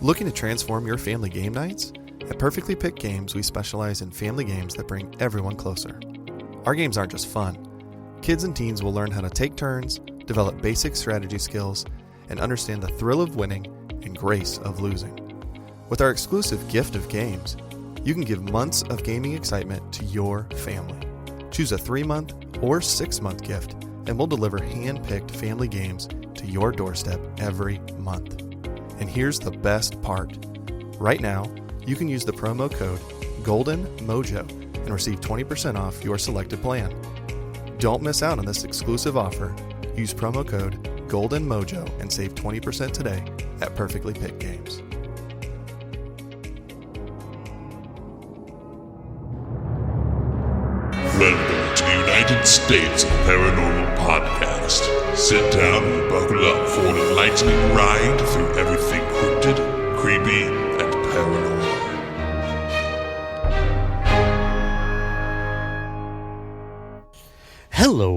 Looking to transform your family game nights? At Perfectly Picked Games, we specialize in family games that bring everyone closer. Our games aren't just fun. Kids and teens will learn how to take turns, develop basic strategy skills, and understand the thrill of winning and grace of losing. With our exclusive gift of games, you can give months of gaming excitement to your family. Choose a 3-month or 6-month gift, and we'll deliver hand-picked family games to your doorstep every month. And here's the best part. Right now, you can use the promo code GOLDENMOJO and receive 20% off your selected plan. Don't miss out on this exclusive offer. Use promo code GOLDENMOJO and save 20% today at Perfectly Picked Games. Welcome to the United States of Paranormal Podcast. Sit down and buckle up for an enlightening ride through everything cryptid, creepy, and paranormal. Hello,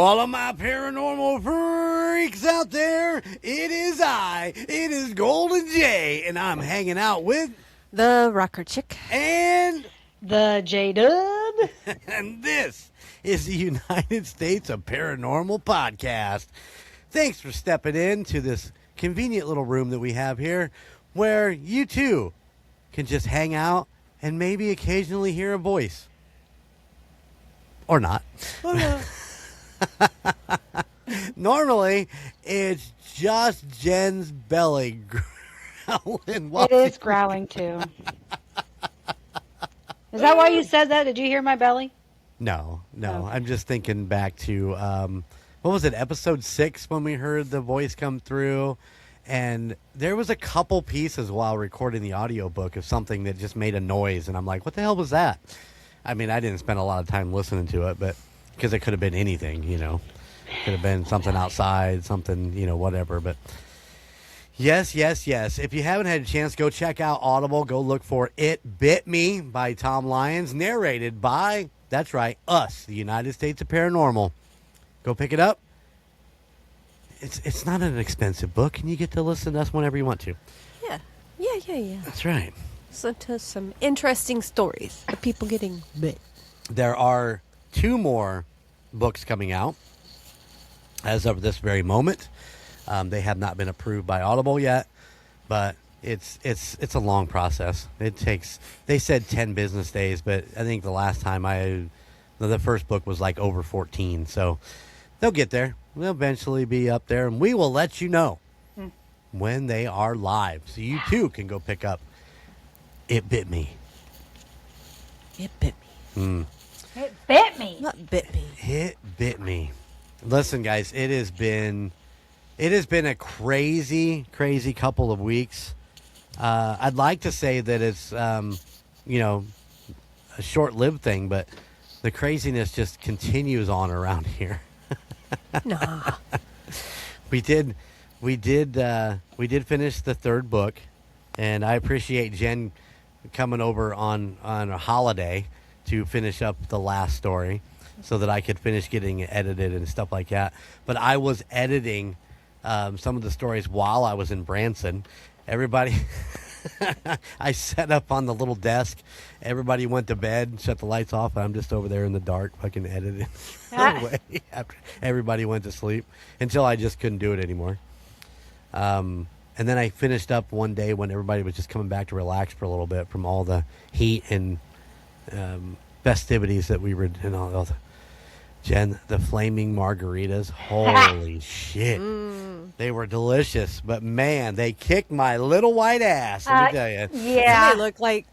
all of my paranormal freaks out there. It is Golden J, and I'm hanging out with the Rocker Chick and the J-Dub. And this is the United States of Paranormal Podcast. Thanks for stepping into this convenient little room that we have here where you too can just hang out and maybe occasionally hear a voice. Or not. Normally, it's just Jen's belly growling. It is growling too. Is that why you said that? Did you hear my belly? No. Oh. I'm just thinking back to, what was it, episode 6 when we heard the voice come through. And there was a couple pieces while recording the audiobook of something that just made a noise. And I'm like, what the hell was that? I mean, I didn't spend a lot of time listening to it, but because it could have been anything, Could have been something outside, something, whatever. But yes. If you haven't had a chance, go check out Audible. Go look for It Bit Me by Tom Lyons, narrated by, that's right, us, the United States of Paranormal. Go pick it up. It's not an expensive book, and you get to listen to us whenever you want to. Yeah. That's right. Listen to some interesting stories of people getting bit. There are 2 more books coming out as of this very moment. They have not been approved by Audible yet, but it's a long process. It takes, they said 10 business days, but I think the last time the first book was like over 14. So they'll get there. They'll eventually be up there, and we will let you know when they are live. So you too can go pick up It Bit Me. It bit me. It bit me. Not bit me. It bit me. Listen, guys, it has been a crazy couple of weeks. I'd like to say that it's a short-lived thing, but the craziness just continues on around here. Nah. We did finish the 3rd book, and I appreciate Jen coming over on a holiday to finish up the last story so that I could finish getting it edited and stuff like that. But I was editing some of the stories while I was in Branson. Everybody, I set up on the little desk. Everybody went to bed, shut the lights off, and I'm just over there in the dark fucking editing away after everybody went to sleep until I just couldn't do it anymore. And then I finished up one day when everybody was just coming back to relax for a little bit from all the heat and festivities that we were in. All Jen, the flaming margaritas, holy shit. They were delicious, but man, they kicked my little white ass, let me tell you. Yeah. They look like,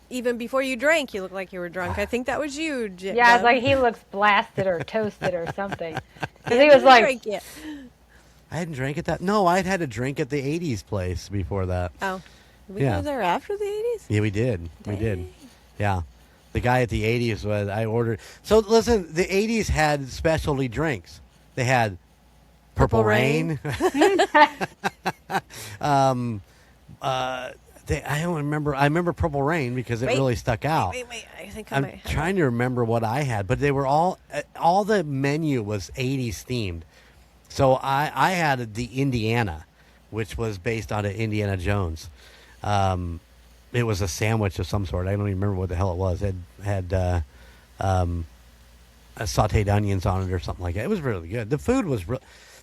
even before you drank, you looked like you were drunk. I think that was you, Yeah, it's like he looks blasted or toasted or something. Because he was like, I hadn't drank at that. No, I'd had a drink at the 80s place before that. oh. Did we go there after the 80s? Yeah, we did. We did. Yeah. The guy at the 80s was, I ordered. So listen, the 80s had specialty drinks. They had Purple Rain. I don't remember. I remember Purple Rain because it really stuck out. Wait. I think I'm trying to remember what I had, but they were all the menu was 80s themed. So I had the Indiana, which was based on Indiana Jones. It was a sandwich of some sort. I don't even remember what the hell it was. It had sauteed onions on it or something like that. It was really good. The food was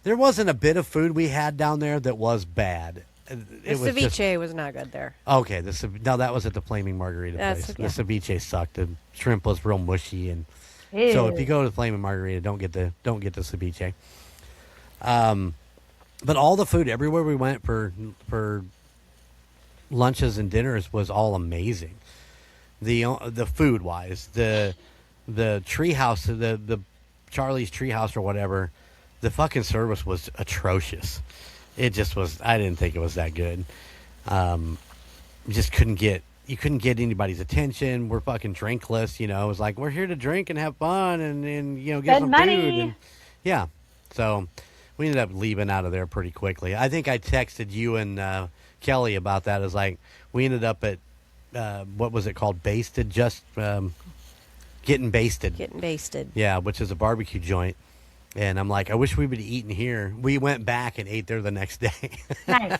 there wasn't a bit of food we had down there that was bad. The ceviche was not good there. Okay, no, that was at the Flaming Margarita place. Yeah. The ceviche sucked. The shrimp was real mushy, and Ew. so if you go to the Flaming Margarita, don't get the ceviche. But all the food everywhere we went for lunches and dinners was all amazing. The food wise, the treehouse, the Charlie's Treehouse or whatever, the fucking service was atrocious. It just was. I didn't think it was that good. Just couldn't get anybody's attention. We're fucking drinkless, It was like, we're here to drink and have fun and get Spend some money. food. And, yeah. So we ended up leaving out of there pretty quickly. I think I texted you and Kelly about that. It was like, we ended up at, what was it called? Basted? Just Getting Basted. Getting basted. Yeah, which is a barbecue joint. And I'm like, I wish we would have eaten here. We went back and ate there the next day. Nice.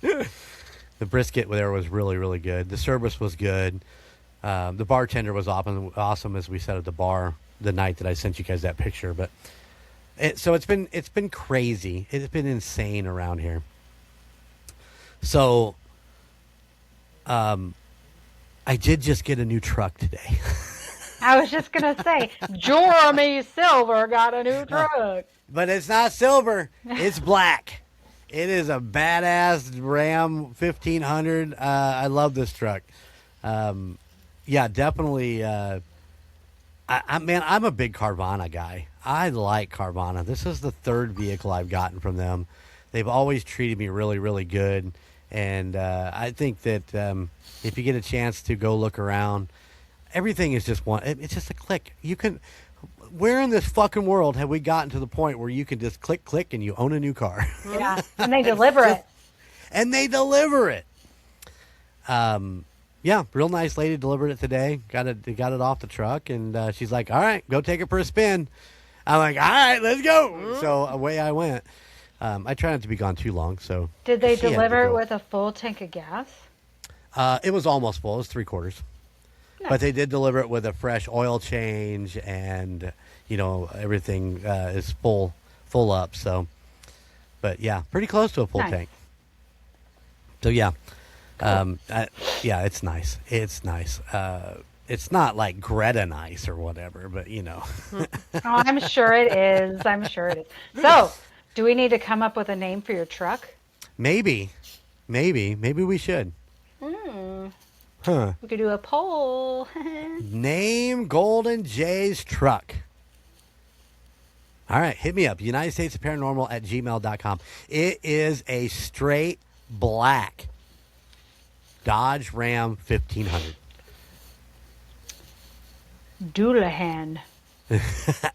The brisket there was really, really good. The service was good. The bartender was awesome, as we said at the bar the night that I sent you guys that picture. But so it's been crazy. It's been insane around here. So, I did just get a new truck today. I was just going to say, Jeremy Silver got a new truck. But it's not silver. It's black. It is a badass Ram 1500. I love this truck. Yeah, definitely. I'm a big Carvana guy. I like Carvana. This is the third vehicle I've gotten from them. They've always treated me really, really good. And I think that if you get a chance to go look around, everything is just one. It's just a click. You can. Where in this fucking world have we gotten to the point where you can just click, and you own a new car? Yeah, and they deliver it. And they deliver it. Yeah, real nice lady delivered it today. Got it off the truck, and she's like, "All right, go take it for a spin." I'm like, "All right, let's go." So away I went. I try not to be gone too long. So Did they she had to deliver it go. with a full tank of gas? It was almost full. It was 3/4. Nice. But they did deliver it with a fresh oil change, and everything is full up. So, but yeah, pretty close to a full Nice. tank. So yeah, yeah, it's nice. It's nice. It's not like Greta nice or whatever, but Oh, I'm sure it is. I'm sure it is. So, do we need to come up with a name for your truck? maybe we should. Huh? We could do a poll. Name Golden Jay's truck. All right, hit me up. United States of Paranormal at gmail.com. It is a straight black Dodge Ram 1500. Doulahan.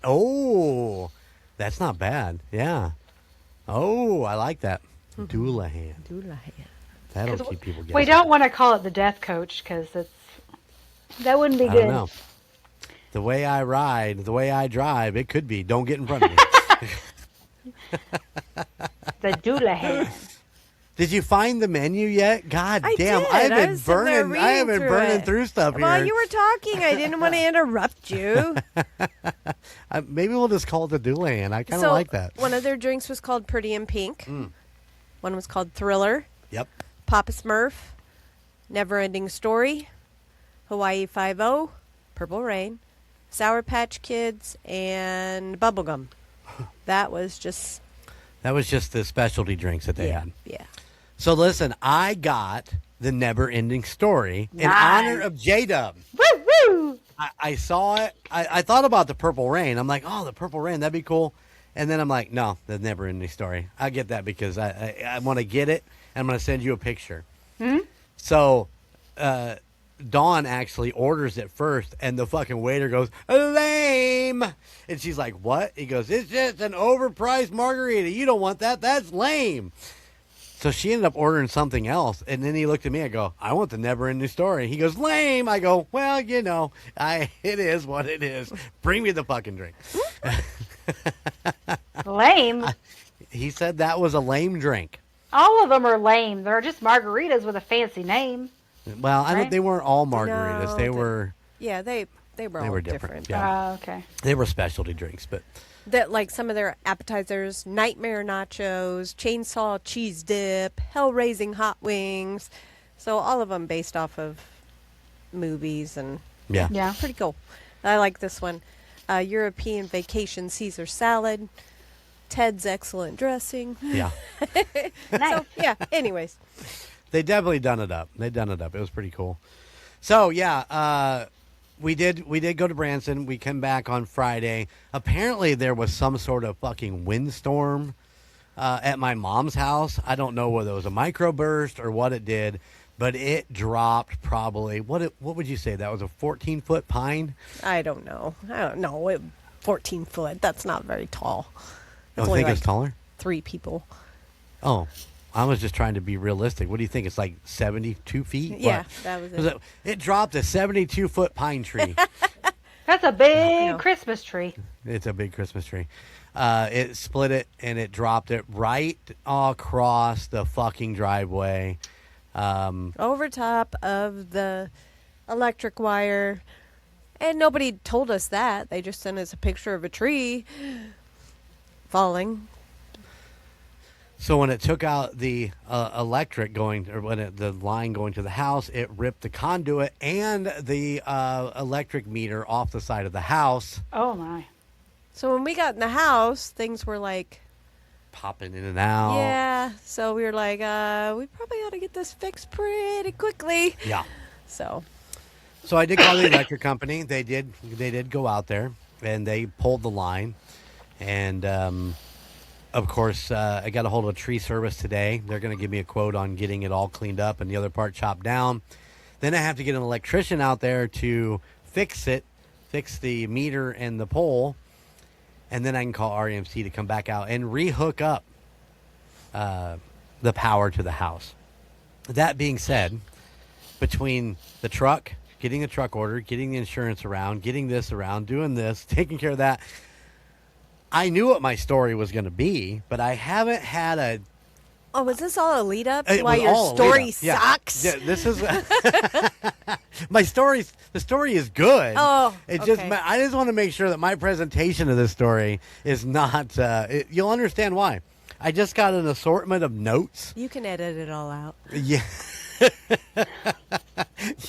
Oh, that's not bad. Yeah. Oh, I like that. Doulahan. That'll keep people guessing. We don't want to call it the Death Coach because that wouldn't be I good. don't know. The way I ride, the way I drive, it could be. Don't get in front of me. The Doulahan. Did you find the menu yet? God I damn, did. I've I been was sitting there burning. I have been reading burning it. through stuff While here. you were talking, I didn't want to interrupt you. Maybe we'll just call it the Doulahan. I kind of like that. One of their drinks was called Pretty in Pink. One was called Thriller. Yep. Papa Smurf. Never Ending Story. Hawaii 5-0. Purple Rain. Sour Patch Kids. And Bubblegum. That was just the specialty drinks that they had. Yeah. So listen, I got the Never Ending Story in Nice. honor of J-Dub. Woo woo! I saw it. I thought about the Purple Rain. I'm like, oh, the Purple Rain, that'd be cool. And then I'm like, no, the Never Ending Story. I get that because I want to get it, and I'm going to send you a picture. So Dawn actually orders it first, and the fucking waiter goes, lame. And she's like, what? He goes, it's just an overpriced margarita. You don't want that. That's lame. So she ended up ordering something else, and then he looked at me. I go, I want the Never-Ending Story. He goes, lame. I go, well, it is what it is. Bring me the fucking drink. Lame. He said that was a lame drink. All of them are lame. They're just margaritas with a fancy name. Well, Right? they weren't all margaritas. No, they were Yeah, they were all different. different. Yeah. Oh, okay. They were specialty drinks, but That like some of their appetizers: nightmare nachos, chainsaw cheese dip, hell-raising hot wings. So all of them based off of movies and yeah. Yeah. pretty cool. I like this one. European vacation Caesar salad, Ted's excellent dressing. Yeah. Nice. So yeah. Anyways, They definitely done it up. They done it up. It was pretty cool. So yeah, we did go to Branson. We came back on Friday. Apparently there was some sort of fucking windstorm at my mom's house. I don't know whether it was a microburst or what it did, but it dropped probably what would you say that was, a 14-foot pine? I don't know. 14 foot. That's not very tall. I It's only think it's like taller. 3 people. Oh, I was just trying to be realistic. What do you think? It's like 72 feet? Yeah, What? that was it. It dropped a 72-foot pine tree. That's a big No. Christmas tree. It's a big Christmas tree. It split it and it dropped it right across the fucking driveway. Over top of the electric wire. And nobody told us that. They just sent us a picture of a tree falling. So when it took out the electric going, or the line going to the house, it ripped the conduit and the electric meter off the side of the house, Oh my. So when we got in the house, things were like, popping in and out. yeah. So we were like, we probably ought to get this fixed pretty quickly. Yeah. So, So I did call the electric company. They did go out there and they pulled the line, and of course I got a hold of a tree service today. They're going to give me a quote on getting it all cleaned up and the other part chopped down. Then I have to get an electrician out there to fix the meter and the pole, and then I can call REMC to come back out and rehook up the power to the house. That being said, between the truck, getting the truck ordered, getting the insurance around, getting this around, doing this, taking care of that, I knew what my story was going to be, but I haven't had a... oh, was this all a lead up It to why was your all a story lead-up. Yeah. sucks? Yeah, this is... the story is good. Oh, It okay. I just want to make sure that my presentation of this story is not... you'll understand why. I just got an assortment of notes. You can edit it all out. Yeah.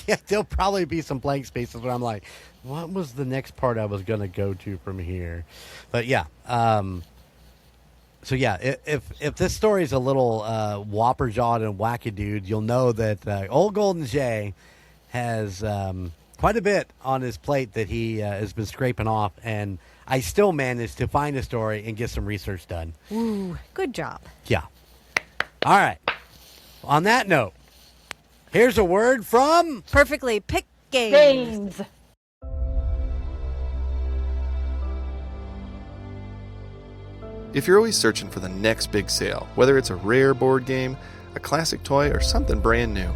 Yeah, there'll probably be some blank spaces where I'm like, what was the next part I was going to go to from here? But yeah. So yeah, if this story is a little whopper-jawed and wackadood, you'll know that old Golden Jay has quite a bit on his plate that he has been scraping off, and I still managed to find a story and get some research done. Ooh, good job. Yeah. All right. On that note, here's a word from... Perfectly picked games. Games. If you're always searching for the next big sale, whether it's a rare board game, a classic toy, or something brand new,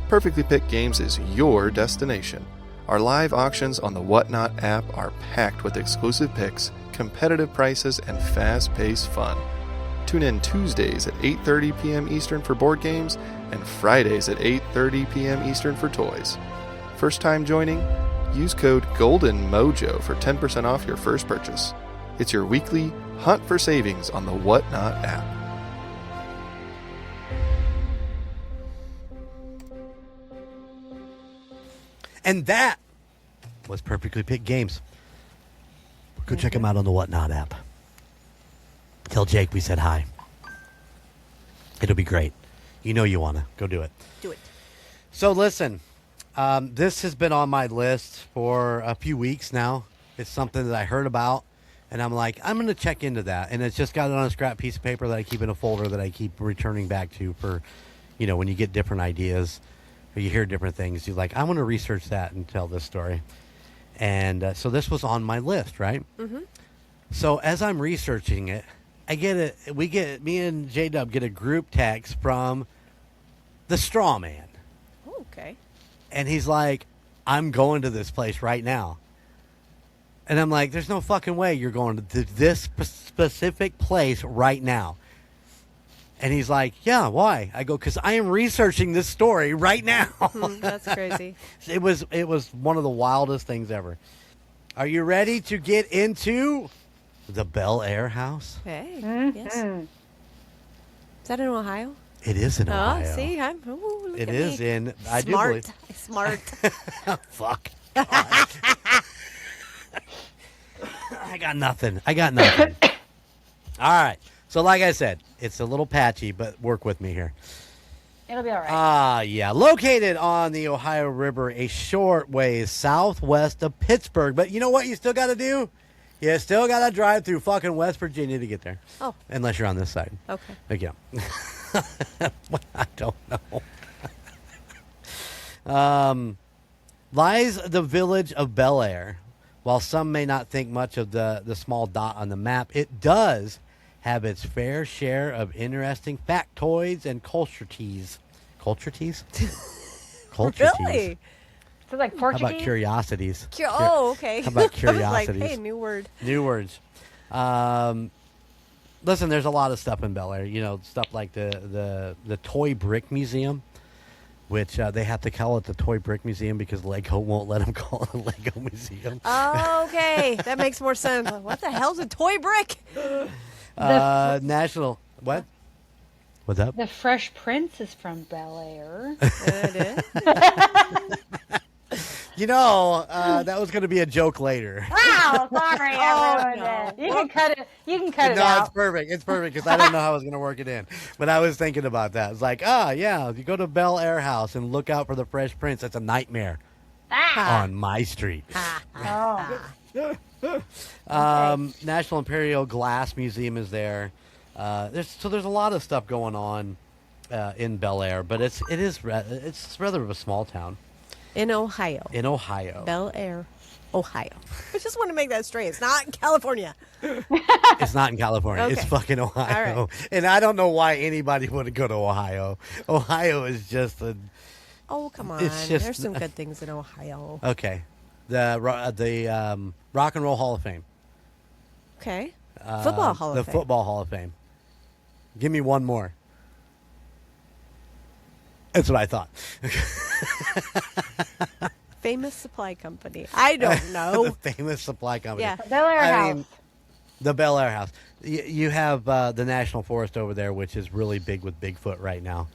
Perfectly Picked Games is your destination. Our live auctions on the Whatnot app are packed with exclusive picks, competitive prices, and fast-paced fun. Tune in Tuesdays at 8:30 p.m. Eastern for board games and Fridays at 8:30 p.m. Eastern for toys. First time joining? Use code GOLDENMOJO for 10% off your first purchase. It's your weekly hunt for savings on the Whatnot app. And that was Perfectly Picked Games. Go check them out on the Whatnot app. Tell Jake we said hi. It'll be great. You know you want to. Go do it. Do it. So listen, this has been on my list for a few weeks now. It's something that I heard about, and I'm like, I'm going to check into that. And it's just got it on a scrap piece of paper that I keep in a folder that I keep returning back to for, when you get different ideas or you hear different things, you're like, I want to research that and tell this story. And so this was on my list, right? Mm-hmm. So as I'm researching it, me and J-Dub get a group text from the Straw Man. Oh, okay. And he's like, I'm going to this place right now. And I'm like, there's no fucking way you're going to this specific place right now. And he's like, yeah, why? I go, because I am researching this story right now. That's crazy. It was one of the wildest things ever. Are you ready to get into the Bellaire House? Hey, Mm-hmm. yes. Is that in Ohio? It is in Ohio. Oh, see, look It at is me. in, I do Smart. believe. Smart. Fuck. I got nothing. All right. So like I said, it's a little patchy, but work with me here. It'll be all right. Yeah. Located on the Ohio River, a short ways southwest of Pittsburgh. But you know what you still got to do? You still got to drive through fucking West Virginia to get there. Oh. Unless you're on this side. Okay. Yeah. I don't know. Lies the village of Bellaire. While some may not think much of the small dot on the map, it does have its fair share of interesting factoids and culture teas. Culture teas? Culture teas. Really? So like How Portuguese? about curiosities? Oh, okay. How about I was curiosities? like, hey, new word. New words. Listen, there's a lot of stuff in Bellaire. You know, stuff like the Toy Brick Museum, which they have to call it the Toy Brick Museum because Lego won't let them call it a Lego museum. Okay, that makes more sense. What the hell's a toy brick? National. What? What's up? The Fresh Prince is from Bellaire. It is. You know, that was going to be a joke later. Wow, sorry, I ruined no. it. You can cut it. You can cut it No, out. it's perfect. It's perfect because I didn't know how I was going to work it in. But I was thinking about that. It's like, yeah, if you go to Bellaire House and look out for the Fresh Prince, it's a nightmare on my street. Oh. National Imperial Glass Museum is there. There's a lot of stuff going on in Bellaire, but it's rather of a small town In Ohio. Bellaire, Ohio. I just want to make that straight. It's not in California. It's not in California. It's Okay. fucking Ohio. All right. And I don't know why anybody would go to Ohio. Ohio is just a Oh, come on. It's just- There's some good things in Ohio. okay. The Rock and Roll Hall of Fame. Okay. Football Hall of The Fame. Football Hall of Fame. Give me one more. That's what I thought. Famous supply company. I don't know. The famous supply company. Yeah. Bellaire I House. mean, the Bellaire House. You have the National Forest over there, which is really big with Bigfoot right now,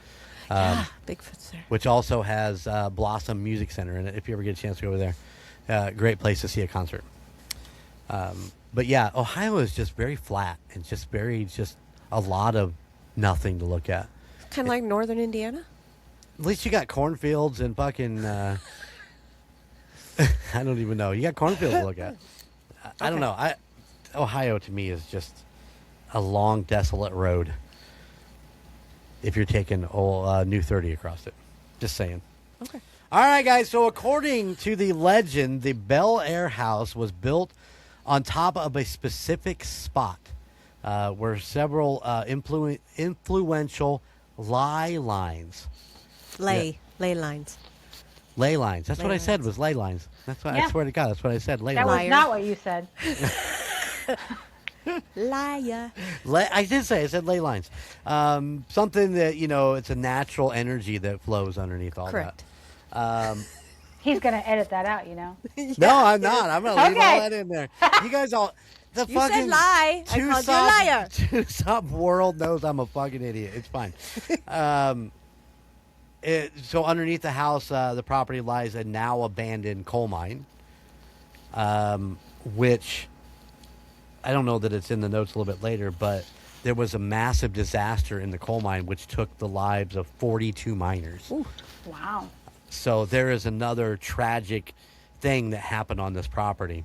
Bigfoot's there. which also has Blossom Music Center in it, if you ever get a chance to go over there. Great place to see a concert. But yeah, Ohio is just very flat and just a lot of nothing to look at. Kind of like northern Indiana. At least you got cornfields and fucking... I don't even know. You got cornfields to look at. I don't know. Ohio to me is just a long, desolate road. If you're taking New 30 across it, just saying. Okay. All right, guys. So according to the legend, the Bellaire House was built on top of a specific spot where several influential ley lines. Ley lines. Ley lines. That's Ley what I said lines. was ley lines. That's what I Yeah. swear to God. That's what I said. Ley That lines. was not what you said. Liar. I did say. I said ley lines. Something that it's a natural energy that flows underneath all Correct. that. He's gonna edit that out, you know. No, I'm not. I'm gonna leave all Okay. that in there. You guys all. The You fucking said lie. I called you a liar. Tucson world knows I'm a fucking idiot. It's fine. So underneath the house, the property lies a now abandoned coal mine, which I don't know that it's in the notes a little bit later, but there was a massive disaster in the coal mine which took the lives of 42 miners. Ooh. Wow. So there is another tragic thing that happened on this property.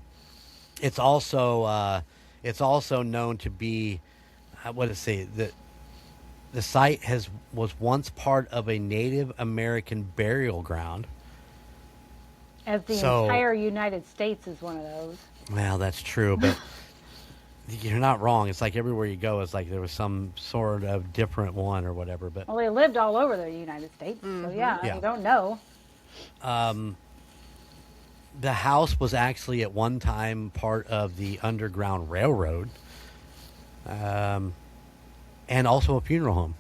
It's also known to be, what does it say? The site was once part of a Native American burial ground. As the So- entire United States is one of those. Well, that's true, but you're not wrong. It's like everywhere you go, it's like there was some sort of different one or whatever. But Well, they lived all over the United States, so yeah, Yeah. you don't know. the house was actually at one time part of the Underground Railroad, and also a funeral home.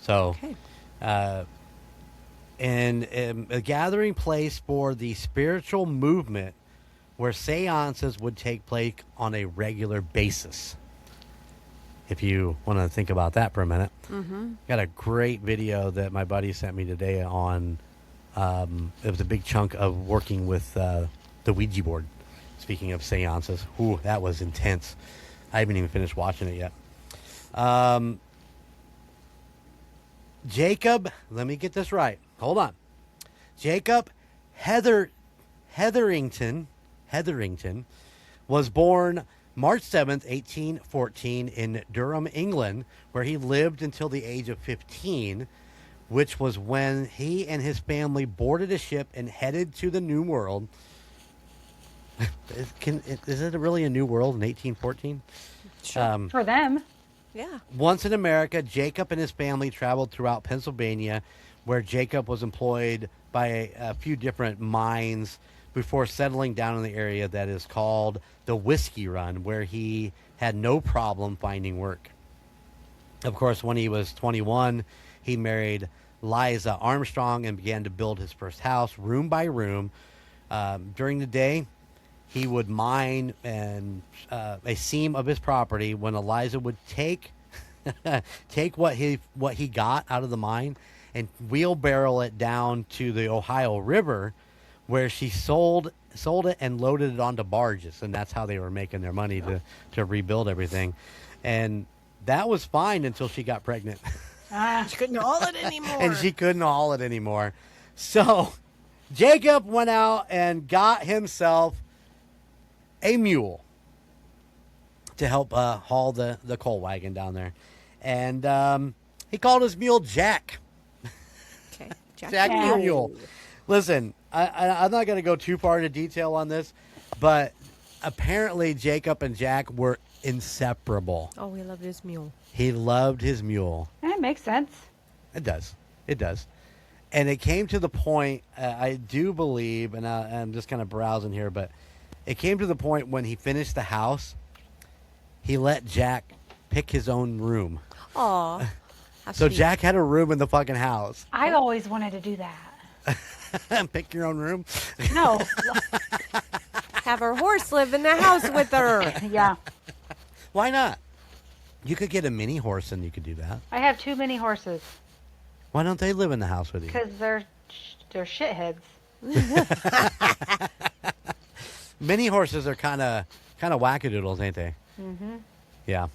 So, Okay. and a gathering place for the spiritual movement where seances would take place on a regular basis. If you want to think about that for a minute. Mm-hmm. Got a great video that my buddy sent me today on, it was a big chunk of working with the Ouija board. Speaking of seances. Ooh, that was intense. I haven't even finished watching it yet. Jacob, let me get this right. Hold on. Jacob Hetherington was born March 7th, 1814 in Durham, England, where he lived until the age of 15, which was when he and his family boarded a ship and headed to the New World. Is it really a new world in 1814? Sure. For them. Yeah. Once in America, Jacob and his family traveled throughout Pennsylvania, where Jacob was employed by a few different mines before settling down in the area that is called the Whiskey Run, where he had no problem finding work. Of course, when he was 21, he married Liza Armstrong and began to build his first house, room by room. During the day, he would mine and a seam of his property. When Eliza would take what he got out of the mine and wheelbarrow it down to the Ohio River, where she sold it and loaded it onto barges, and that's how they were making their money to rebuild everything. And that was fine until she got pregnant. She couldn't haul it anymore. And she couldn't haul it anymore. So Jacob went out and got himself a mule to help haul the coal wagon down there. And he called his mule Jack. Okay. Jack the Mule. Listen, I'm not going to go too far into detail on this, but apparently Jacob and Jack were inseparable. Oh, he loved his mule. He loved his mule. That makes sense. It does. It does. And it came to the point, I do believe, and I'm just kind of browsing here, but it came to the point when he finished the house, he let Jack pick his own room. Aw. So Jack had a room in the fucking house. I always wanted to do that. Pick your own room? No. Have her horse live in the house with her. Yeah. Why not? You could get a mini horse and you could do that. I have too many horses Why don't they live in the house with you? because they're shitheads. Mini horses are kind of wackadoodles, ain't they? Mm-hmm. Yeah.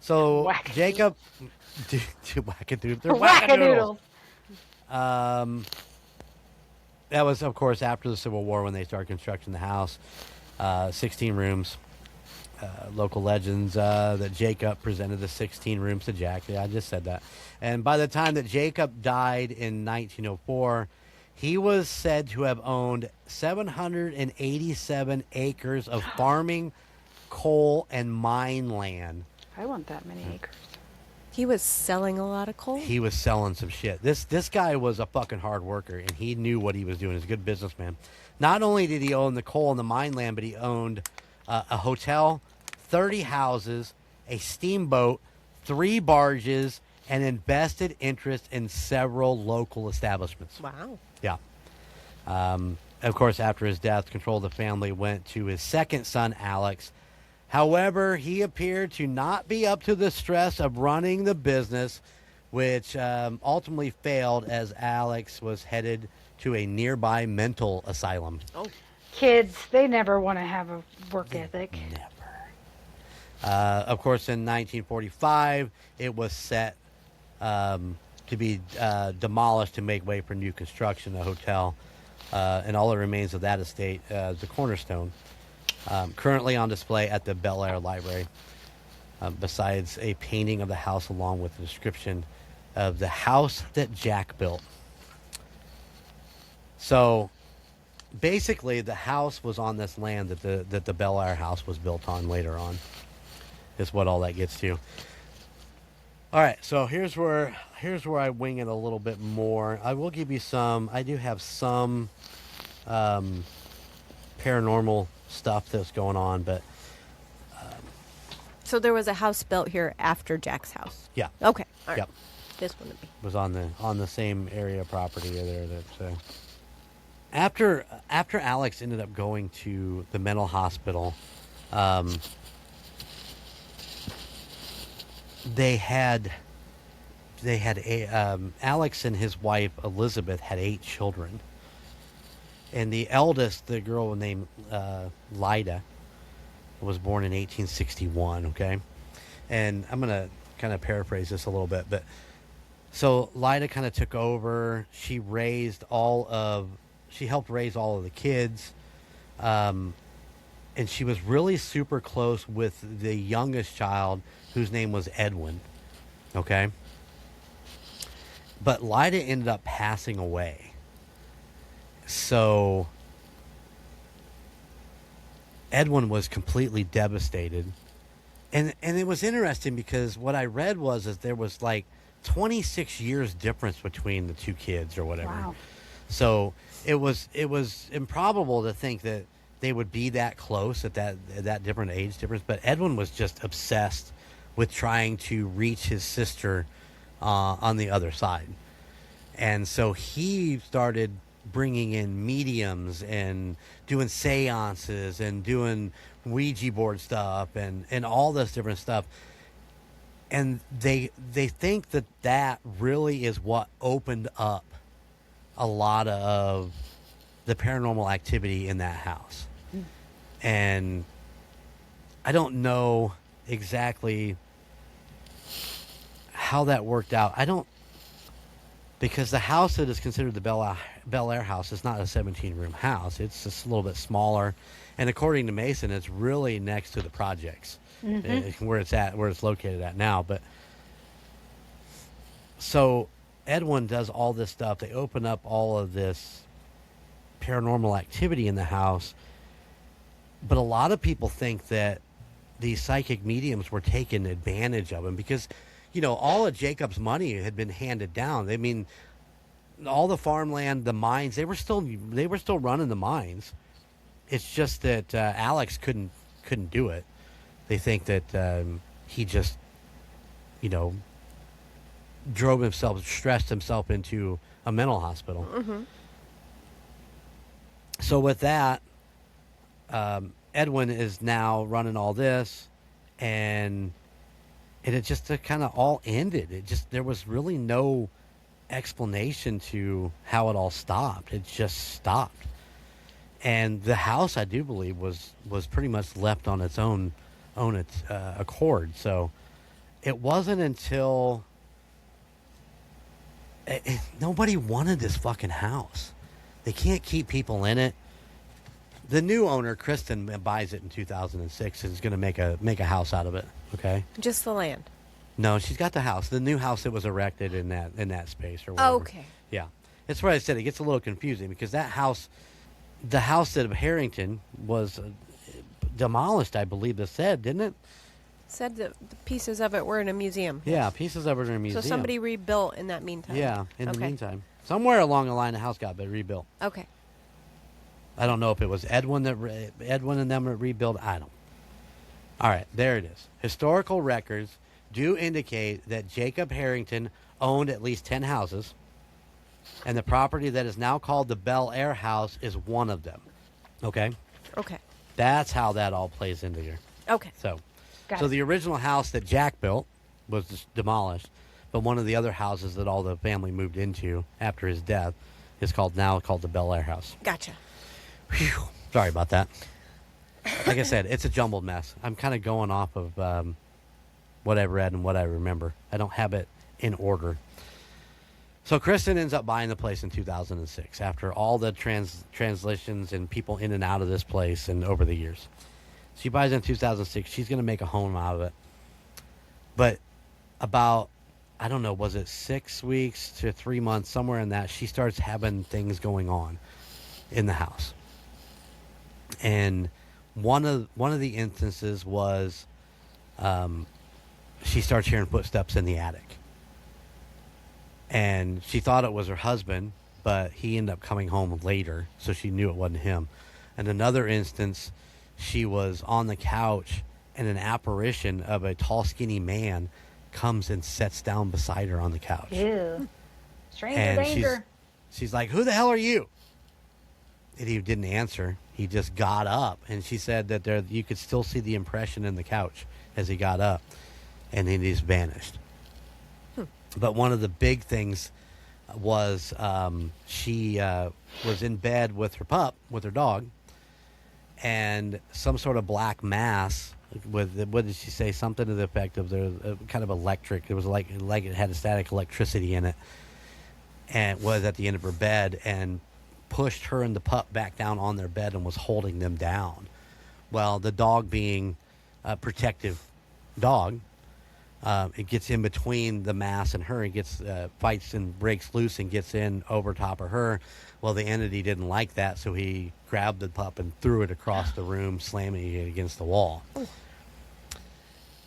So Wackadoodles. Jacob, wackadoodles. They're Wackadoodles. That was, of course, after the Civil War when they started constructing the house. 16 rooms. Local legends that Jacob presented the 16 rooms to Jack. Yeah, I just said that. And by the time that Jacob died in 1904, he was said to have owned 787 acres of farming, coal, and mine land. I want that many acres. He was selling a lot of coal. He was selling some shit. This guy was a fucking hard worker, and he knew what he was doing. He's a good businessman. Not only did he own the coal and the mine land, but he owned a hotel, 30 houses, a steamboat, 3 barges, and invested interest in several local establishments. Wow. Yeah. Of course, after his death, control of the family went to his second son, Alex. However, he appeared to not be up to the stress of running the business, which ultimately failed as Alex was headed to a nearby mental asylum. Oh. Kids, they never want to have a work ethic. Never. Of course, in 1945, it was set to be demolished to make way for new construction, a hotel, and all that remains of that estate, the cornerstone, currently on display at the Bellaire Library, besides a painting of the house along with a description of the house that Jack built. So basically, the house was on this land that the Bellaire house was built on later on. Is what all that gets to. All right, so here's where I wing it a little bit more. I will give you some. I do have some paranormal stuff that's going on, but So there was a house built here after Jack's house. Yeah. Okay. All right. Yep. This wouldn't be. Was on the same area of property there. That after Alex ended up going to the mental hospital, they had Alex and his wife Elizabeth had 8 children, and the eldest, the girl named Lyda, was born in 1861. Okay, and I'm gonna kind of paraphrase this a little bit, but so Lyda kind of took over. She helped raise all of the kids, and she was really super close with the youngest child, whose name was Edwin. Okay. But Lyda ended up passing away. So Edwin was completely devastated. And it was interesting because what I read was that there was like 26 years difference between the two kids or whatever. Wow. So it was improbable to think that they would be that close at that different age difference. But Edwin was just obsessed with trying to reach his sister on the other side. And so he started bringing in mediums and doing seances and doing Ouija board stuff and all this different stuff. And they think that really is what opened up a lot of the paranormal activity in that house. And I don't know exactly how that worked out. Because the house that is considered the Bellaire House is not a 17-room house. It's just a little bit smaller. And according to Mason, it's really next to the projects, where it's located at now. But so Edwin does all this stuff. They open up all of this paranormal activity in the house. But a lot of people think that these psychic mediums were taking advantage of him because, all of Jacob's money had been handed down. I mean, all the farmland, the mines, they were still running the mines. It's just that Alex couldn't do it. They think that he just, stressed himself into a mental hospital. Mm-hmm. So with that, Edwin is now running all this, and it just kind of all ended. There was really no explanation to how it all stopped. It just stopped. And the house, I do believe, was pretty much left on its own accord. So it wasn't until nobody wanted this fucking house. They can't keep people in it. The new owner, Kristen, buys it in 2006 and is going to make a house out of it. Okay. Just the land. No, she's got the house. The new house that was erected in that space or whatever. Oh, okay. Yeah, that's why I said it gets a little confusing because that house, the house at Harrington, was demolished. I believe it said, didn't it? Said that the pieces of it were in a museum. Yeah, pieces of it are in a museum. So somebody rebuilt in that meantime. Yeah, in the meantime, somewhere along the line, the house got rebuilt. Okay. I don't know if it was Edwin and them that rebuilt. I don't. All right, there it is. Historical records do indicate that Jacob Harrington owned at least 10 houses, and the property that is now called the Bellaire House is one of them. Okay? Okay. That's how that all plays into here. Okay. So the original house that Jack built was demolished, but one of the other houses that all the family moved into after his death is called the Bellaire House. Gotcha. Whew. Sorry about that. Like I said, it's a jumbled mess. I'm kind of going off of what I read and what I remember. I don't have it in order. So Kristen ends up buying the place in 2006 after all the translations and people in and out of this place and over the years. She buys it in 2006. She's going to make a home out of it. But about, I don't know, was it 6 weeks to 3 months, somewhere in that, she starts having things going on in the house. And one of the instances was she starts hearing footsteps in the attic. And she thought it was her husband, but he ended up coming home later, so she knew it wasn't him. And another instance, she was on the couch and an apparition of a tall, skinny man comes and sits down beside her on the couch. Ew. Stranger And danger. she's like, "Who the hell are you?" And he didn't answer. He just got up, and she said that you could still see the impression in the couch as he got up, and then he just vanished. But one of the big things was she was in bed with her dog, and some sort of black mass with, what did she say? Something to the effect of kind of electric. It was like it had a static electricity in it, and it was at the end of her bed, and pushed her and the pup back down on their bed and was holding them down. Well, the dog being a protective dog, it gets in between the mass and her. It gets fights and breaks loose and gets in over top of her. Well, the entity didn't like that, so he grabbed the pup and threw it across the room, slamming it against the wall. Ooh.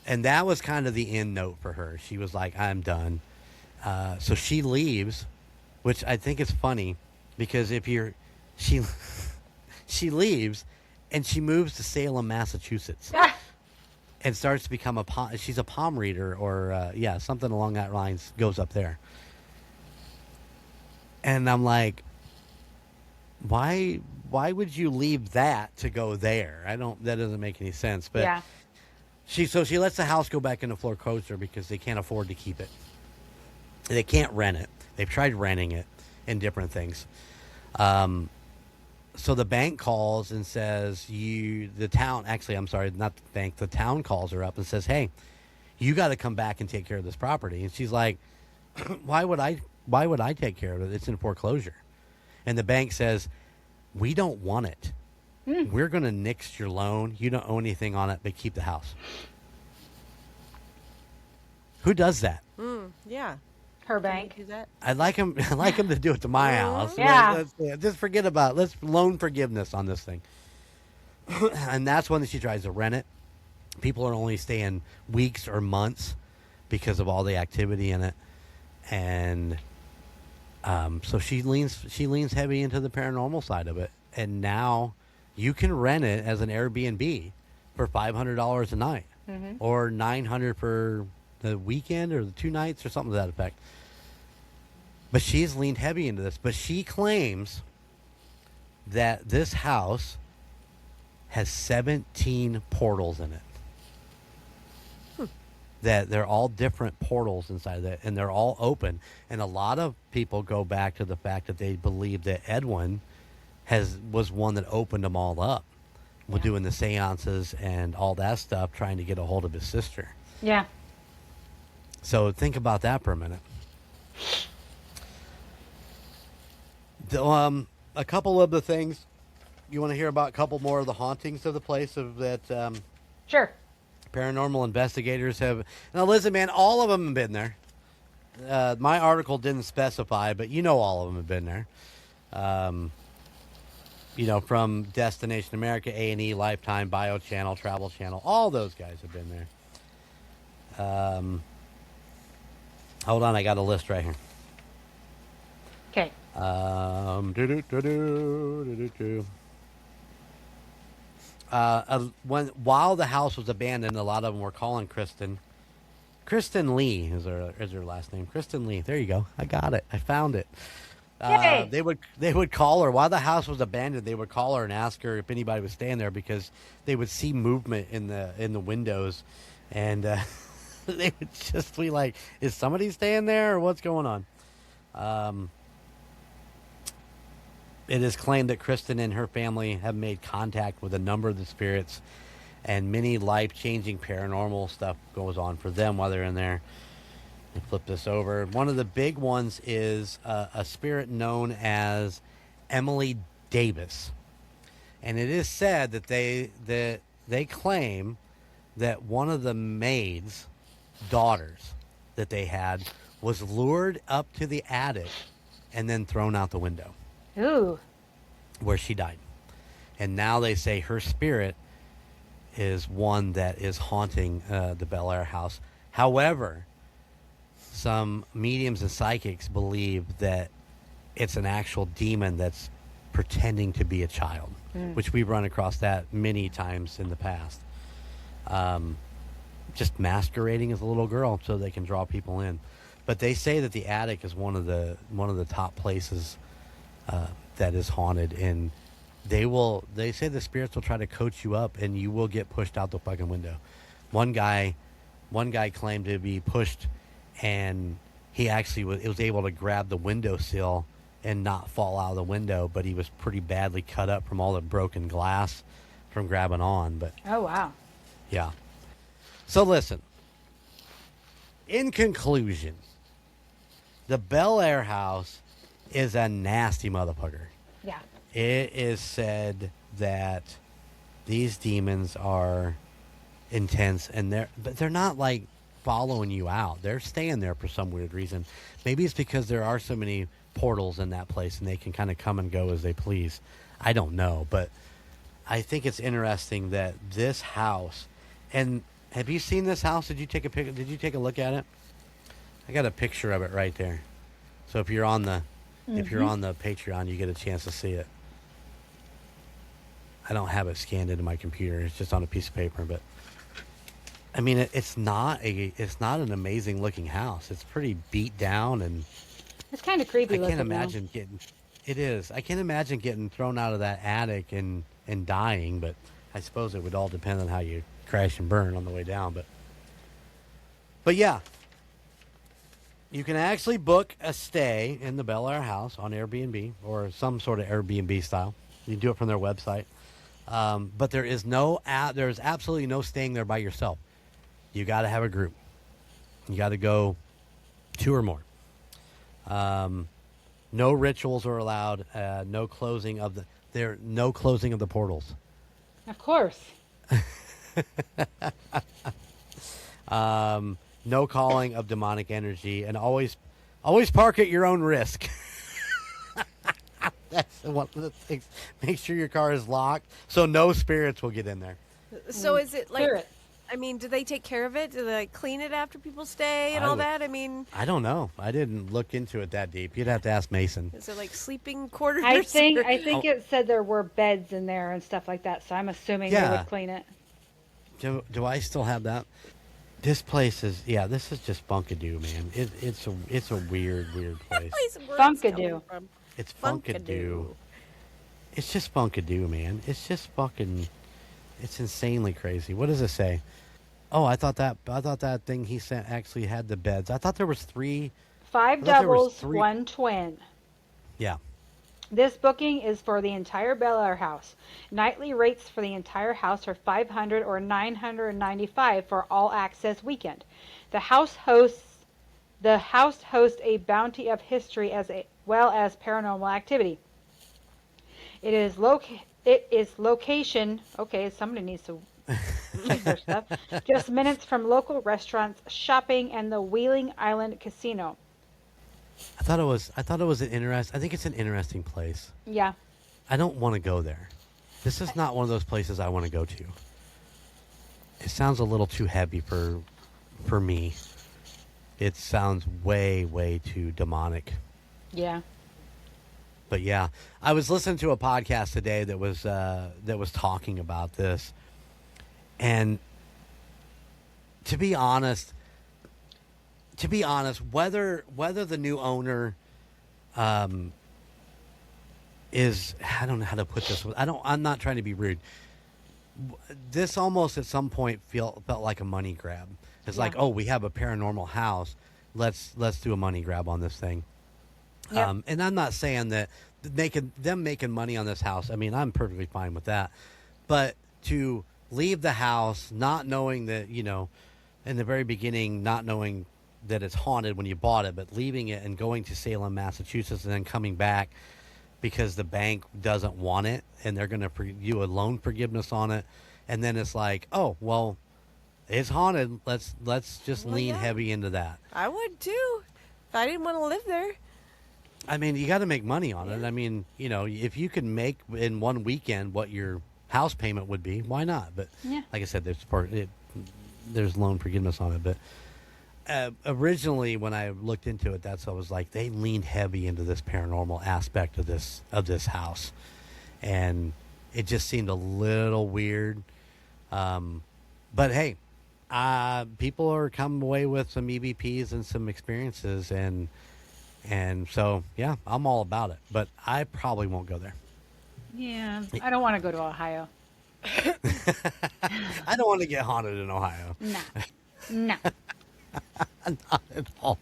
And that was kind of the end note for her. She was like, "I'm done." So she leaves, which I think is funny, because she leaves and she moves to Salem, Massachusetts. And starts to become she's a palm reader, or something along that lines, goes up there. And I'm like, why would you leave that to go there? That doesn't make any sense. But yeah. She lets the house go back into foreclosure because they can't afford to keep it. They can't rent it. They've tried renting it and different things. So the bank calls and says, the town calls her up and says, "Hey, you got to come back and take care of this property." And she's like, why would I take care of it? It's in foreclosure. And the bank says, "We don't want it. We're going to nix your loan. You don't owe anything on it, but keep the house." Who does that? Yeah. Her bank. Do that? I'd like him to do it to my house. Yeah. Just forget about it. Let's loan forgiveness on this thing. And that's when she tries to rent it. People are only staying weeks or months because of all the activity in it. And so she leans heavy into the paranormal side of it. And now you can rent it as an Airbnb for $500 a night, or $900 for the weekend, or the 2 nights, or something to that effect. But she's leaned heavy into this. But she claims that this house has 17 portals in it. That they're all different portals inside of it, and they're all open. And a lot of people go back to the fact that they believe that Edwin was one that opened them all up, with doing the seances and all that stuff, trying to get a hold of his sister. Yeah. So think about that for a minute. A couple of the things you want to hear about, a couple more of the hauntings of the place Sure. Paranormal investigators have. Now listen, man, all of them have been there. My article didn't specify, but all of them have been there. From Destination America, A&E, Lifetime, Bio Channel, Travel Channel, all those guys have been there. Hold on, I got a list right here. Okay. While the house was abandoned, a lot of them were calling Kristen Lee is her last name. Kristen Lee. There you go. I got it. I found it. They would call her while the house was abandoned. They would call her and ask her if anybody was staying there, because they would see movement in the windows, and they would just be like, "Is somebody staying there, or what's going on?" It is claimed that Kristen and her family have made contact with a number of the spirits, and many life-changing paranormal stuff goes on for them while they're in there. Let me flip this over. One of the big ones is a spirit known as Emily Davis. And it is said that they claim that one of the maids' daughters that they had was lured up to the attic and then thrown out the window. Ooh. Where she died. And now they say her spirit is one that is haunting the Bellaire House. However, some mediums and psychics believe that it's an actual demon that's pretending to be a child, which we've run across that many times in the past. just masquerading as a little girl so they can draw people in. But they say that the attic is one of the top places that is haunted, and they say the spirits will try to coach you up, and you will get pushed out the fucking window. One guy claimed to be pushed, and he actually was able to grab the windowsill and not fall out of the window, but he was pretty badly cut up from all the broken glass from grabbing on. But Oh, wow. yeah. So listen, in conclusion, the Bellaire House is a nasty motherfucker. Yeah. It is said that these demons are intense, and they're not like following you out. They're staying there for some weird reason. Maybe it's because there are so many portals in that place, and they can kind of come and go as they please. I don't know, but I think it's interesting that this house. And have you seen this house? Did you take a pic? Did you take a look at it? I got a picture of it right there. So if you're on the Patreon, you get a chance to see it. I don't have it scanned into my computer. It's just on a piece of paper, but I mean, it's not an amazing looking house. It's pretty beat down, and It's kind of creepy I looking. can't imagine getting. It is. I can't imagine getting thrown out of that attic and dying. But I suppose it would all depend on how you crash and burn on the way down. But yeah, you can actually book a stay in the Bellaire House on Airbnb or some sort of Airbnb style. You can do it from their website. But there's absolutely no staying there by yourself. You got to have a group. You got to go 2 or more. No rituals are allowed. No closing of the portals. Of course. No calling of demonic energy, and always park at your own risk. That's one of the things. Make sure your car is locked so no spirits will get in there. So is it like? Spirit. I mean, do they take care of it? Do they like, clean it after people stay and all that? I mean, I don't know. I didn't look into it that deep. You'd have to ask Mason. is it like sleeping quarters? I think Oh. it said there were beds in there and stuff like that, so I'm assuming they Yeah. would clean it. Do I still have that? This place is this is just Funkadoo, man. It's a weird place. Funkadoo. It's Funkadoo. It's just Funkadoo, man. It's just fucking. It's insanely crazy. What does it say? Oh, I thought that thing he sent actually had the beds. I thought there was 3. 5 I thought there was doubles, 3. 1 twin. Yeah. This booking is for the entire Bellaire House. Nightly rates for the entire house are $500 or $995 for all access weekend. The house hosts a bounty of history as well as paranormal activity. It is location. Okay, somebody needs to check their stuff. Just minutes from local restaurants, shopping, and the Wheeling Island Casino. I thought it was an interesting. I think it's an interesting place. Yeah. I don't want to go there. This is not one of those places I want to go to. It sounds a little too heavy for me. It sounds way too demonic. Yeah. But yeah, I was listening to a podcast today that was talking about this, and to be honest, whether the new owner is, I don't know how to put this. I'm not trying to be rude. This almost at some point felt like a money grab. It's like, oh, we have a paranormal house. Let's do a money grab on this thing. Yep. And I'm not saying that them making money on this house. I mean, I'm perfectly fine with that. But to leave the house not knowing that, in the very beginning, not knowing that it's haunted when you bought it, but leaving it and going to Salem, Massachusetts, and then coming back because the bank doesn't want it and they're going to do a loan forgiveness on it, and then it's like, oh well, it's haunted. Let's just lean heavy into that. I would too, if I didn't want to live there. I mean, you got to make money on it. I mean, if you can make in one weekend what your house payment would be, why not? But like I said, there's loan forgiveness on it, but. Originally, when I looked into it, I was like, they leaned heavy into this paranormal aspect of this house, and it just seemed a little weird But hey, people are coming away with some EVPs and some experiences, and so yeah, I'm all about it. But I probably won't go there. Yeah, I don't want to go to Ohio. I don't want to get haunted in Ohio. No. No. Not at all.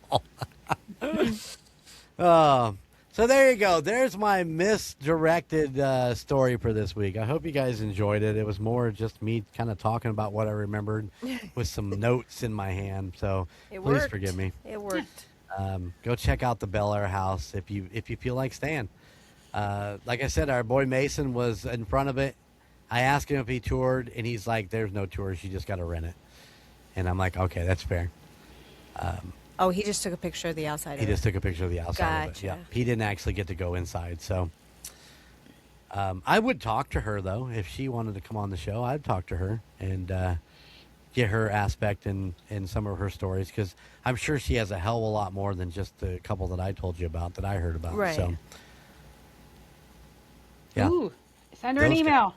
So there you go. There's my misdirected story for this week. I hope you guys enjoyed it. It was more just me kind of talking about what I remembered with some notes in my hand. So please forgive me. It worked. Go check out the Bellaire House if you feel like staying. Like I said, our boy Mason was in front of it. I asked him if he toured, and he's like, "There's no tours. You just got to rent it." And I'm like, "Okay, that's fair." Oh, he just took a picture of the outside. He just took a picture of the outside of it. Gotcha. Yeah, he didn't actually get to go inside. So I would talk to her though if she wanted to come on the show. I'd talk to her and get her aspect in some of her stories, because I'm sure she has a hell of a lot more than just the couple that I told you about, that I heard about. Right. So yeah. Ooh, send her an email.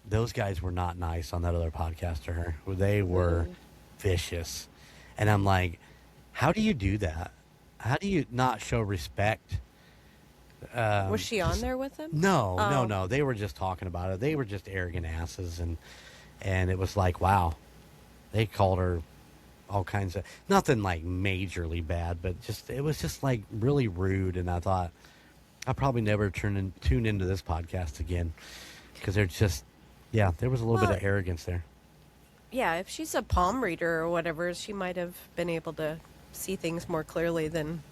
Those guys were not nice on that other podcast to her. They were vicious. And I'm like, how do you do that? How do you not show respect? Was she on there with him? No. They were just talking about it. They were just arrogant asses. And it was like, wow. They called her all kinds of, nothing like majorly bad, but it was just like really rude. And I thought, I'll probably never tune into this podcast again, because they're just, yeah, there was a little bit of arrogance there. Yeah, if she's a palm reader or whatever, she might have been able to see things more clearly than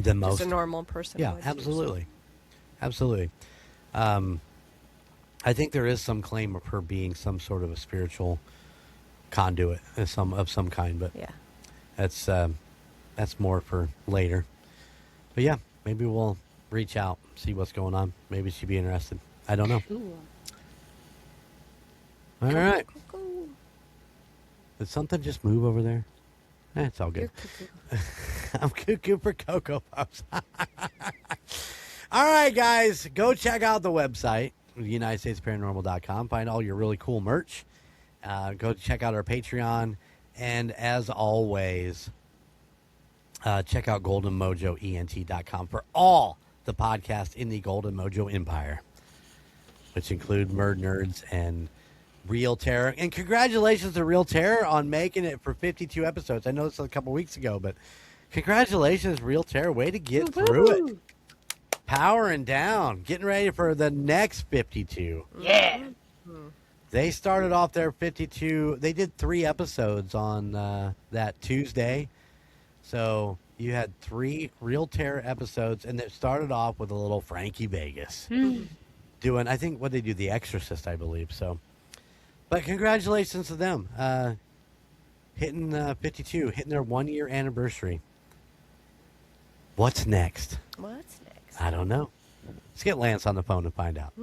most. just a normal person. Yeah, would. absolutely. Absolutely. I think there is some claim of her being some sort of a spiritual conduit of some kind, but yeah, that's more for later. But yeah, maybe we'll reach out, see what's going on. Maybe she'd be interested. I don't know. Cool. All right. Go. Did something just move over there? It's all good. You're cuckoo. I'm cuckoo for Cocoa Puffs. All right, guys. Go check out the website, UnitedStatesParanormal.com. Find all your really cool merch. Go check out our Patreon. And as always, check out GoldenMojoENT.com for all the podcasts in the Golden Mojo Empire, which include Murd Nerds and Real Terror. And congratulations to Real Terror on making it for 52 episodes. I know this was a couple weeks ago, but congratulations, Real Terror. Way to get through it. Powering down. Getting ready for the next 52. Yeah. They started off their 52. They did 3 episodes on that Tuesday. So you had 3 Real Terror episodes, and it started off with a little Frankie Vegas. Doing, I think, what they do, The Exorcist, I believe. So, but congratulations to them. Hitting 52, hitting their 1-year anniversary. What's next? What's next? I don't know. Let's get Lance on the phone and find out.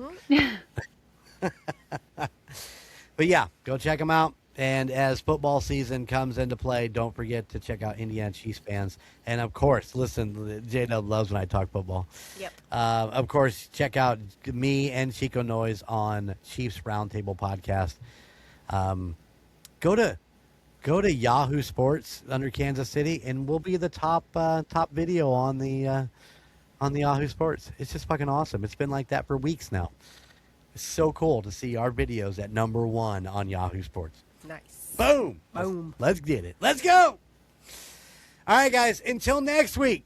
But yeah, go check them out. And as football season comes into play, don't forget to check out Indiana Chiefs fans. And of course, listen, J-Dub loves when I talk football. Yep. Of course, check out me and Chico Noise on Chiefs Roundtable podcast. Go to Yahoo Sports under Kansas City, and we'll be the top video on the Yahoo Sports. It's just fucking awesome. It's been like that for weeks now. It's so cool to see our videos at number 1 on Yahoo Sports. Nice. Boom. Boom. Let's get it. Let's go. All right, guys. Until next week,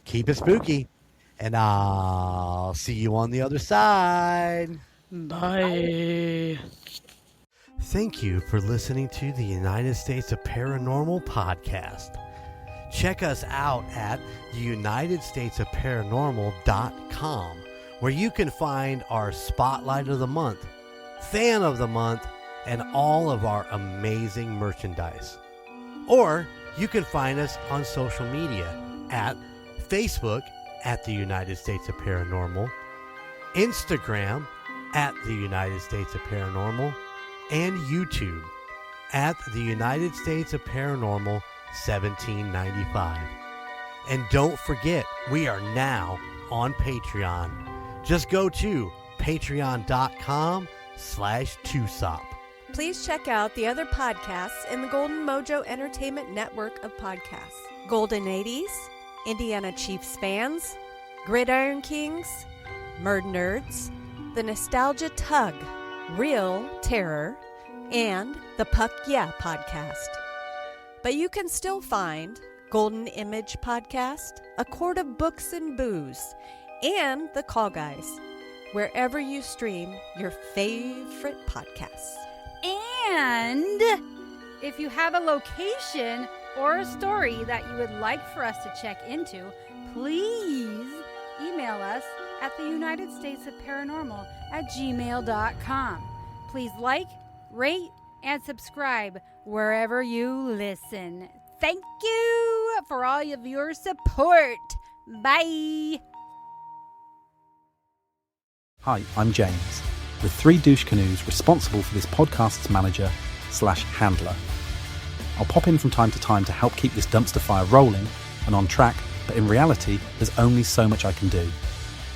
keep it spooky, and I'll see you on the other side. Bye. Thank you for listening to the United States of Paranormal podcast. Check us out at UnitedStatesOfParanormal.com, where you can find our Spotlight of the Month, Fan of the Month, and all of our amazing merchandise. Or you can find us on social media at Facebook at the United States of Paranormal, Instagram at the United States of Paranormal, and YouTube at the United States of Paranormal 1795. And don't forget, we are now on Patreon. Just go to patreon.com/2sop. Please check out the other podcasts in the Golden Mojo Entertainment Network of podcasts. Golden 80s, Indiana Chiefs Fans, Gridiron Kings, Murd Nerds, The Nostalgia Tug, Real Terror, and the Puck Yeah podcast. But you can still find Golden Image Podcast, A Quart of Books and Booze, and The Call Guys, wherever you stream your favorite podcasts. And if you have a location or a story that you would like for us to check into, please email us at the United States of Paranormal at gmail.com. Please like, rate, and subscribe wherever you listen. Thank you for all of your support. Bye. Hi, I'm James, with 3 douche canoes responsible for this podcast's manager/handler. I'll pop in from time to time to help keep this dumpster fire rolling and on track, but in reality, there's only so much I can do.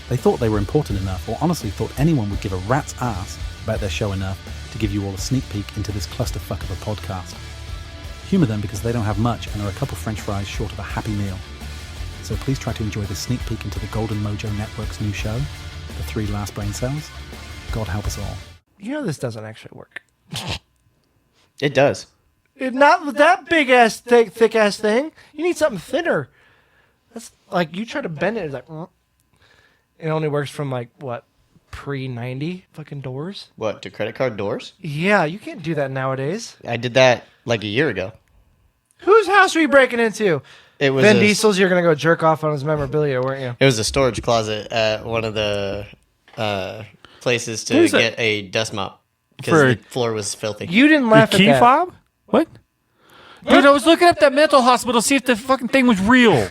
They thought they were important enough, or honestly thought anyone would give a rat's ass about their show enough to give you all a sneak peek into this clusterfuck of a podcast. Humour them because they don't have much and are a couple French fries short of a happy meal. So please try to enjoy this sneak peek into the Golden Mojo Network's new show, The 3 Last Brain Cells. God help us all. You know this doesn't actually work. It does. Not with that big ass, thick ass thing. You need something thinner. That's like you try to bend it. It's like it only works from like what pre-90 fucking doors. What, to credit card doors? Yeah, you can't do that nowadays. I did that like a year ago. Whose house were you breaking into? It was Vin Diesel's. You're gonna go jerk off on his memorabilia, weren't you? It was a storage closet at one of the places to get a dust mop because the floor was filthy. You didn't laugh at key that. fob? What? Dude, I was looking up that mental hospital to see if the fucking thing was real.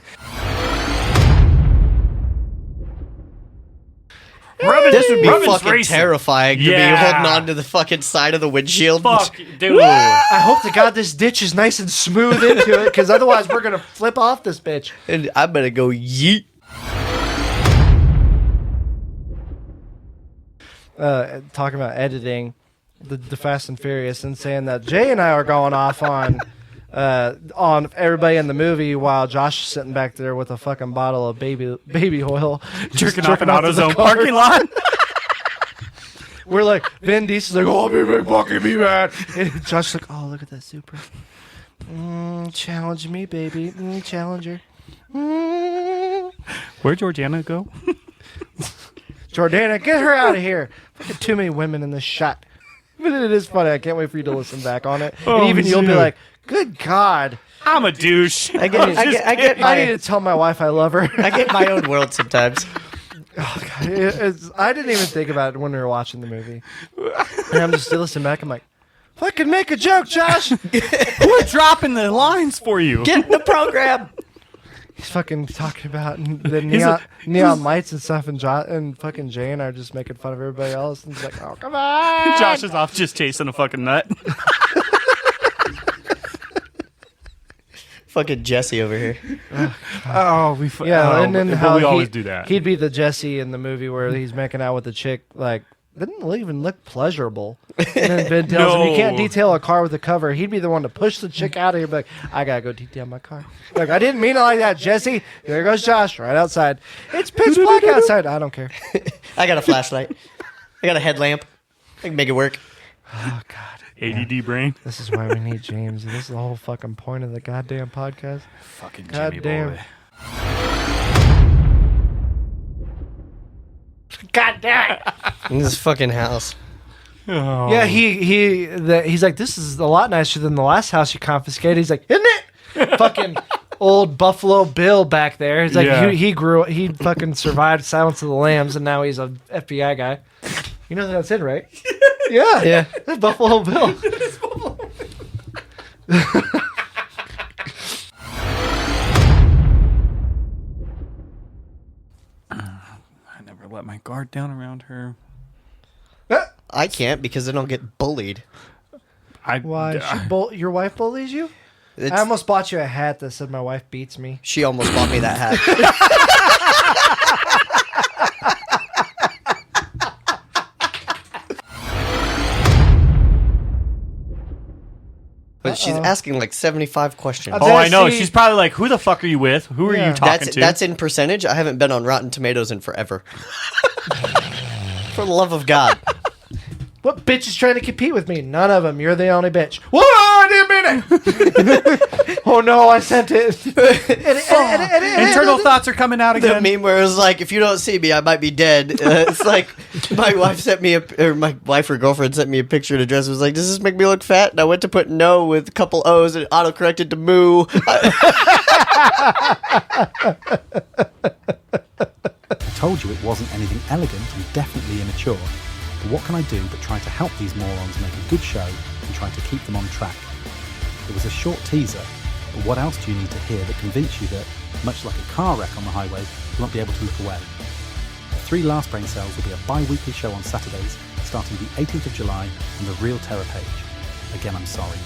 This would be Robin's fucking racing. terrifying to be Yeah. holding on to the fucking side of the windshield. Fuck, dude. I hope to God this ditch is nice and smooth into it, because otherwise we're gonna flip off this bitch. And I'm gonna go yeet. Talking about editing the Fast and Furious and saying that Jay and I are going off on everybody in the movie while Josh is sitting back there with a fucking bottle of baby oil Jerking off an to the AutoZone car. parking lot. We're like, Vin Diesel's like, oh, be big fucking me, man. And Josh's like, oh, look at that Supra. Challenge me, baby. Challenger. Where'd Georgiana go? Jordana, get her out of here. Fucking too many women in this shot. But it is funny. I can't wait for you to listen back on it. Oh, and even you'll be dude. like, good God. I'm a douche. I get I need to tell my wife I love her. I get my own world sometimes. Oh, God. I didn't even think about it when we were watching the movie. And I'm just listening back. I'm like, fucking make a joke, Josh. We're dropping the lines for you. Get in the program. He's fucking talking about the neon lights and stuff, and fucking Jay and I are just making fun of everybody else. And he's like, oh, come on. Josh is off just chasing a fucking nut. Fucking Jesse over here. And then how we always do that. He'd be the Jesse in the movie where he's making out with the chick, like, didn't even look pleasurable. And then Ben tells him you can't detail a car with a cover. He'd be the one to push the chick out of here, be like, I gotta go detail my car. Like, I didn't mean it like that, Jesse. There goes Josh, right outside. It's pitch black outside. I don't care. I got a flashlight. I got a headlamp. I can make it work. Oh, God. ADD brain. This is why we need James. This is the whole fucking point of the goddamn podcast. Fucking Jimmy boy. God damn it. In this fucking house. Oh. Yeah, he's like, this is a lot nicer than the last house you confiscated. He's like, isn't it? Fucking old Buffalo Bill back there. He's like, Yeah. he fucking survived Silence of the Lambs, and now he's a FBI guy. You know that's it, right? Yeah. Yeah. That's Buffalo Bill. I never let my guard down around her. I can't because then I'll get bullied. Why? Your wife bullies you? It's, I almost bought you a hat that said my wife beats me. she almost bought me that hat. She's asking like 75 questions. Oh, I know. She's probably like, who the fuck are you with? Who are you talking to? That's in percentage. I haven't been on Rotten Tomatoes in forever. For the love of God. What bitch is trying to compete with me? None of them. You're the only bitch. Whoa, I didn't mean it. Oh no, I sent it. Internal thoughts are coming out again. The meme where it was like, if you don't see me, I might be dead. It's like my wife sent me my wife or girlfriend sent me a picture to address. It was like, does this make me look fat? And I went to put no with a couple O's and it autocorrected to moo. I told you it wasn't anything elegant and definitely immature. But what can I do but try to help these morons make a good show and try to keep them on track? It was a short teaser, but what else do you need to hear that convince you that, much like a car wreck on the highway, you won't be able to look away? The 3 Last Brain Cells will be a bi-weekly show on Saturdays, starting the 18th of July on the Real Terror page. Again, I'm sorry.